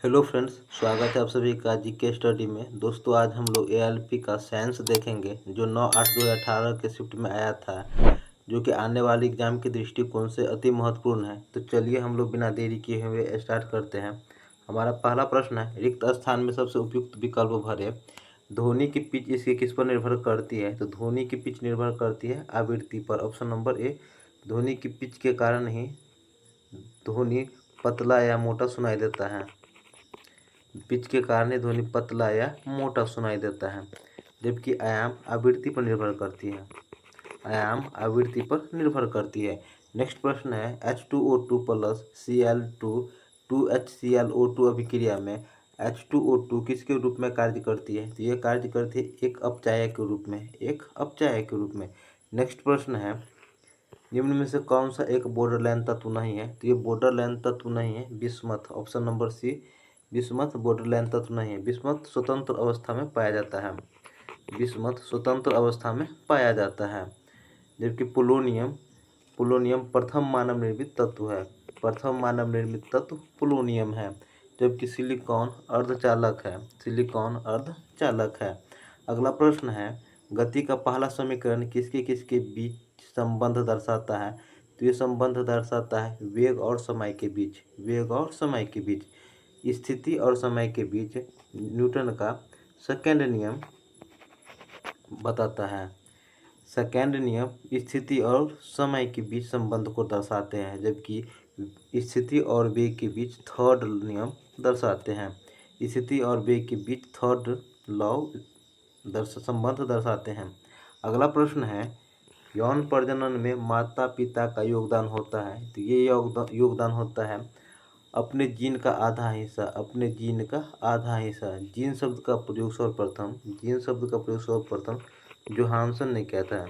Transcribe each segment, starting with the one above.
Hello friends, स्वागत है आप सभी का जीके स्टडी में। दोस्तों, आज हम लोग एएलपी का साइंस देखेंगे जो 9/8/2018 के शिफ्ट में आया था, जो कि आने वाले एग्जाम के दृष्टिकोण से अति महत्वपूर्ण है। तो चलिए हम लोग बिना देरी किए हुए स्टार्ट करते हैं। हमारा पहला प्रश्न है, रिक्त स्थान में सबसे उपयुक्त विकल्प भरें। ध्वनि की पिच इसके किस पर निर्भर करती है? तो ध्वनि की पिच निर्भर करती है आवृत्ति पर। ऑप्शन नंबर ए, ध्वनि की पिच के कारण ही ध्वनि पतला या मोटा सुनाई देता है। पिच के कारण ध्वनि पतला या मोटा सुनाई देता है, जबकि आयाम आवृत्ति पर निर्भर करती है। आयाम आवृत्ति पर निर्भर करती है। नेक्स्ट प्रश्न है, H2O2 प्लस Cl2 2HClO2 अभिक्रिया में H2O2 किसके रूप में कार्य करती है? तो यह कार्य करती है एक अपचायक के रूप में, एक अपचायक के रूप में। नेक्स्ट प्रश्न है, निम्न में से कौन सा एक बॉर्डरलाइन तत्व नहीं है? तो ये बॉर्डरलाइन तत्व नहीं है bismuth. Option number C, bismuth borderline तत्व नहीं है। बिस्मथ स्वतंत्र अवस्था में पाया जाता है। बिस्मथ स्वतंत्र अवस्था में पाया जाता है, जबकि पोलोनियम पोलोनियम प्रथम मानव निर्मित तत्व है। प्रथम मानव निर्मित तत्व पोलोनियम है, जबकि सिलिकॉन अर्धचालक है। सिलिकॉन अर्धचालक है। अगला प्रश्न है, गति का पहला समीकरण किसके किसके बीच संबंध दर्शाता है? तो ये संबंध दर्शाता है वेग और समय के बीच। वेग और समय के बीच, स्थिति और समय के बीच न्यूटन का सेकेंड नियम बताता है। सेकेंड नियम स्थिति और समय के बीच संबंध को दर्शाते हैं, जबकि स्थिति और वेग के बीच थर्ड नियम दर्शाते हैं। स्थिति और वेग के बीच थर्ड लॉ संबंध दर्शाते हैं। अगला प्रश्न है, यौन प्रजनन में माता पिता का योगदान होता है। तो ये योगदान होता है अपने जीन का आधा हिस्सा। अपने जीन का आधा हिस्सा। जीन शब्द का प्रयोग सर्वप्रथम जोहानसन ने किया था।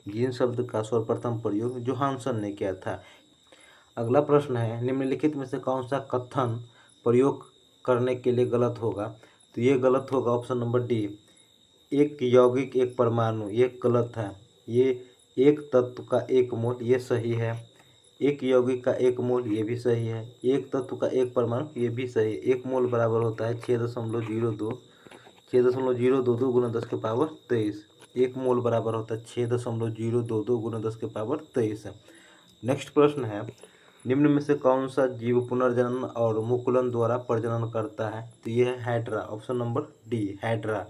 जीन शब्द का सर्वप्रथम प्रयोग जोहानसन ने किया था। अगला प्रश्न है, निम्नलिखित में से कौन सा कथन प्रयोग करने के लिए गलत होगा? तो ये गलत होगा ऑप्शन नंबर डी, एक यौगिक एक परमाणु। ये गलत है। ये एक तत्व का एक मोल, ये सही है। एक यौगिक का एक मोल, ये भी सही है। एक तत्व का एक परमाणु, ये भी सही है। एक मोल बराबर होता है 6.022 गुना 10 के पावर 23। एक मोल बराबर होता है 6.022 गुना 10 के पावर 23। नेक्स्ट प्रश्न है, निम्न में से कौन सा जीव पुनर्जनन और मुकुलन द्वारा प्रजनन करता है? तो यह है hydra. Option number D, hydra.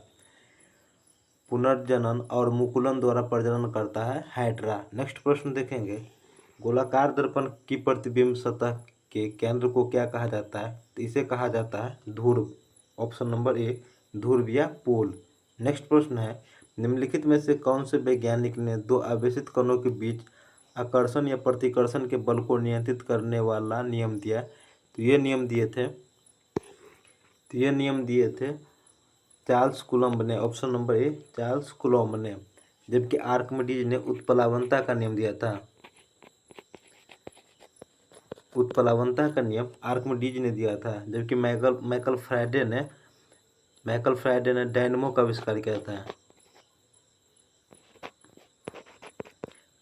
पुनर्जनन और मुकुलन द्वारा प्रजनन करता है हाइड्रा। नेक्स्ट प्रश्न देखेंगे, गोलाकार दर्पण की प्रतिबिंब सतह के केंद्र को क्या कहा जाता है? तो इसे कहा जाता है ध्रुव। ऑप्शन नंबर ए, ध्रुव या पोल। नेक्स्ट प्रश्न है, निम्नलिखित में से कौन से वैज्ञानिक ने दो आवेशित कणों के बीच आकर्षण या प्रतिकर्षण के बल को नियंत्रित करने वाला नियम दिया? तो ये नियम दिए थे चार्ल्स कूलम्ब ने। Option number A, Charles coulomb ने। जबकि आर्किमिडीज ने उत्प्लावनता का नियम दिया था। उत्प्लावनता का नियम आर्किमिडीज ने दिया था, जबकि माइकल फ्राइडे ने डायनेमो का आविष्कार किया था।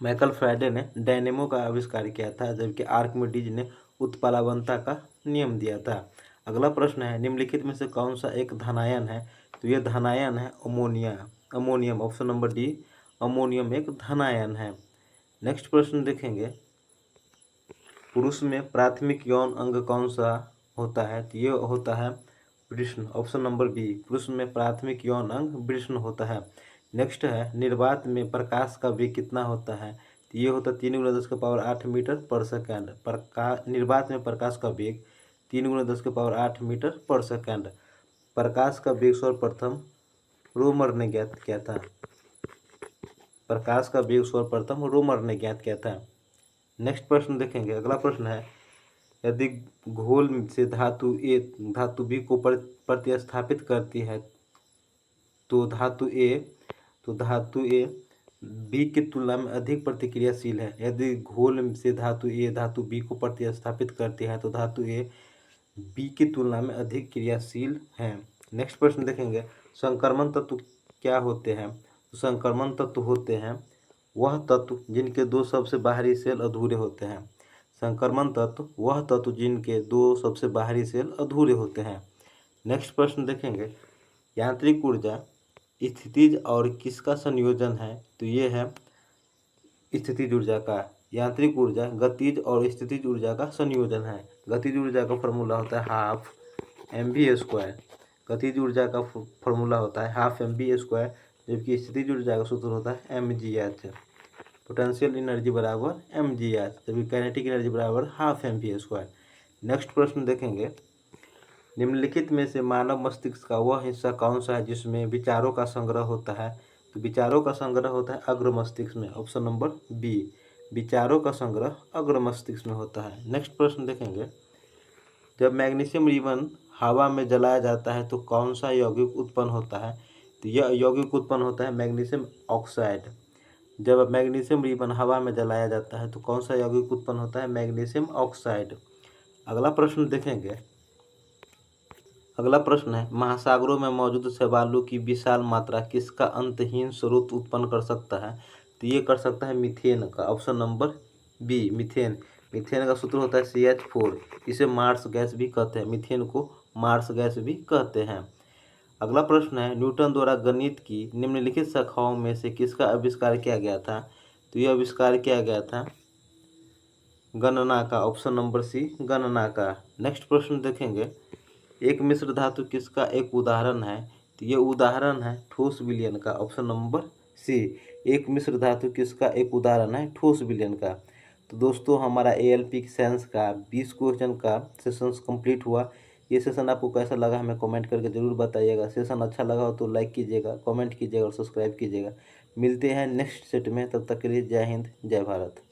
माइकल फ्राइडे ने डायनेमो का आविष्कार किया था, जबकि आर्किमिडीज ने उत्प्लावनता का नियम दिया था। अगला प्रश्न है, निम्नलिखित में से कौन सा एक धनायन है? तो यह धनायन है ammonium. Option number D, ammonium एक धनायन है। नेक्स्ट प्रश्न देखेंगे, पुरुष में प्राथमिक यौन अंग कौन सा होता है? तो ये होता है वृषण। ऑप्शन नंबर बी, पुरुष में प्राथमिक यौन अंग वृषण होता है। नेक्स्ट है, निर्वात में प्रकाश का वेग कितना होता है? तो ये होता है 3 × 10 के पावर 8 मीटर पर सेकेंड। निर्वात में प्रकाश का वेग 3 × 10 के पावर 8 मीटर पर सेकेंड। प्रकाश का वेग सर्वप्रथम रोमर ने ज्ञात किया था। प्रकाश का वेग सर्वप्रथम रोमर ने ज्ञात किया था। नेक्स्ट प्रश्न देखेंगे। अगला प्रश्न है, यदि घोल से धातु ए धातु बी को प्रतिस्थापित करती है तो धातु ए बी की तुलना में अधिक प्रतिक्रियाशील है। यदि घोल से धातु ए धातु बी को प्रतिस्थापित करती है तो धातु ए बी की तुलना में अधिक क्रियाशील है। नेक्स्ट प्रश्न देखेंगे, संक्रमण तत्व क्या होते हैं? तो संक्रमण तत्व होते हैं वह तत्व जिनके दो सबसे बाहरी सेल अधूरे होते हैं। संक्रमण तत्व वह तत्व जिनके दो सबसे बाहरी सेल अधूरे होते हैं। नेक्स्ट प्रश्न देखेंगे, यांत्रिक ऊर्जा स्थितिज और किसका संयोजन है? तो ये है स्थितिज ऊर्जा का। यांत्रिक ऊर्जा गतिज और स्थितिज ऊर्जा का संयोजन है। गतिज ऊर्जा का फॉर्मूला होता है हाफ mv²। गतिज ऊर्जा का फॉर्मूला होता है हाफ mv², जबकि स्थितिज ऊर्जा का सूत्र होता है mgh। पोटेंशियल एनर्जी बराबर mgh, जबकि काइनेटिक एनर्जी बराबर हाफ mv²। नेक्स्ट प्रश्न देखेंगे, निम्नलिखित में से मानव मस्तिष्क का वह हिस्सा कौन सा है जिसमें विचारों का संग्रह होता है? तो विचारों का संग्रह होता है अग्र मस्तिष्क में, ऑप्शन नंबर बी। विचारों का संग्रह अग्र मस्तिष्क में होता है। नेक्स्ट प्रश्न देखेंगे, जब मैग्नीशियम रिबन हवा में जलाया जाता है तो कौन सा यौगिक उत्पन्न होता है? तो यह यौगिक उत्पन्न होता है मैग्नीशियम ऑक्साइड। जब मैग्नीशियम रिबन हवा में जलाया जाता है तो कौन सा यौगिक उत्पन्न होता है? Magnesium oxide. अगला प्रश्न देखेंगे, अगला प्रश्न है, महासागरों में मौजूद शैवालों की विशाल मात्रा किसका अंतहीन स्रोत उत्पन्न कर सकता है? तो ये कर सकता है मीथेन का, option number B methane. Methane का सूत्र होता है CH4। इसे मार्स गैस भी कहते हैं, मीथेन को मार्स गैस भी कहते हैं। अगला प्रश्न है, न्यूटन द्वारा गणित की निम्नलिखित शाखाओं में से किसका आविष्कार किया गया था? तो यह आविष्कार किया गया था गणना का, ऑप्शन नंबर सी गणना का। नेक्स्ट प्रश्न देखेंगे, एक मिश्र धातु किसका एक उदाहरण है? तो ये उदाहरण है ठोस विलयन का, ऑप्शन नंबर सी। एक मिश्र धातु किसका एक उदाहरण है? ठोस विलयन का। तो दोस्तों हमारा ALP साइंस का 20 क्वेश्चन का सेशन कंप्लीट हुआ। ये सेशन आपको कैसा लगा हमें कमेंट करके ज़रूर बताइएगा। सेशन अच्छा लगा हो तो लाइक कीजिएगा, कमेंट कीजिएगा और सब्सक्राइब कीजिएगा। मिलते हैं नेक्स्ट सेट में, तब तक के लिए जय हिंद जय भारत।